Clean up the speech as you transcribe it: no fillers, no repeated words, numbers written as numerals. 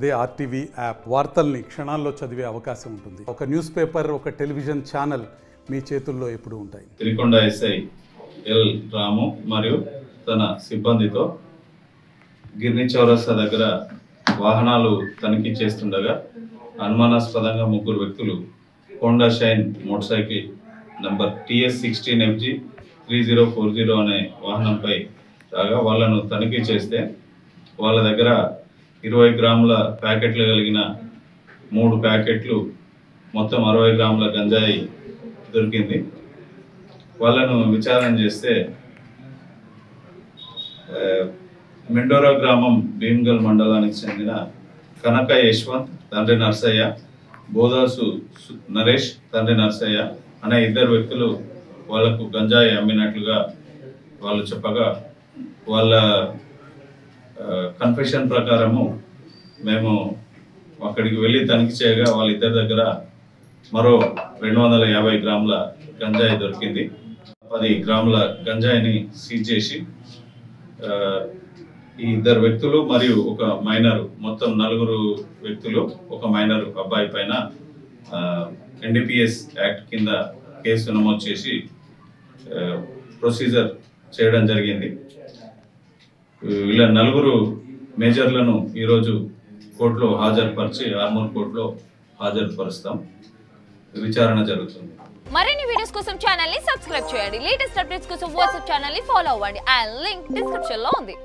అదే RTV app వార్తల్ని క్షణాల్లో చదివే అవకాశం ఉంటుంది. ఒక న్యూస్ పేపర్, ఒక టెలివిజన్ ఛానల్ మీ చేతుల్లో ఎప్పుడూ ఉంటాయి. త్రికొండ ఎస్ఐ ఎల్ రాము మరియు తన సిబ్బందితో గిర్ని చౌరస్తా దగ్గర వాహనాలు తనిఖీ చేస్తుండగా అనుమానాస్పదంగా ముగ్గురు వ్యక్తులు Honda shine motor cycle number TS16FG 3040 అనే వాహనంపై రాగా వాళ్ళను తనిఖీ చేస్తే వాళ్ళ దగ్గర 20 గ్రాముల ప్యాకెట్లు కలిగిన 3 ప్యాకెట్లు మొత్తం 60 గ్రాముల గంజాయి దొరికింది. వాళ్ళను విచారణ చేస్తే మెండోరా గ్రామం భీమ్గల్ మండలానికి చెందిన కనక యశ్వంత్ తండ్రి నర్సయ్య, బోదాసు నరేష్ తండ్రి నర్సయ్య అనే ఇద్దరు వ్యక్తులు వాళ్లకు గంజాయి అమ్మినట్లుగా వాళ్ళు చెప్పగా వాళ్ళ కన్ఫెషన్ ప్రకారము మేము అక్కడికి వెళ్ళి తనిఖీ చేయగా వాళ్ళిద్దరి దగ్గర మరో 250 గ్రాముల గంజాయి దొరికింది. 10 గ్రాముల గంజాయిని సీజ్ చేసి ఈ ఇద్దరు వ్యక్తులు మరియు ఒక మైనర్, మొత్తం 4 వ్యక్తులు, ఒక మైనర్ అబ్బాయి పైన NDPS యాక్ట్ కింద కేసు నమోదు చేసి ప్రొసీజర్ చేయడం జరిగింది. వీళ్ళ 4 మేజర్లను ఈరోజు కోర్టులో హాజరుపరిచి ఆర్మూర్ కోర్టులో హాజరుపరుస్తాం. విచారణ జరుగుతుంది. మరిన్ని వీడియోస్ కోసం ఛానల్ ని సబ్స్క్రైబ్ చేయండి. లేటెస్ట్ అప్డేట్స్ కోసం వాట్సాప్ ఛానల్ ని ఫాలో అవ్వండి. ఆ లింక్ డిస్క్రిప్షన్ లో ఉంది.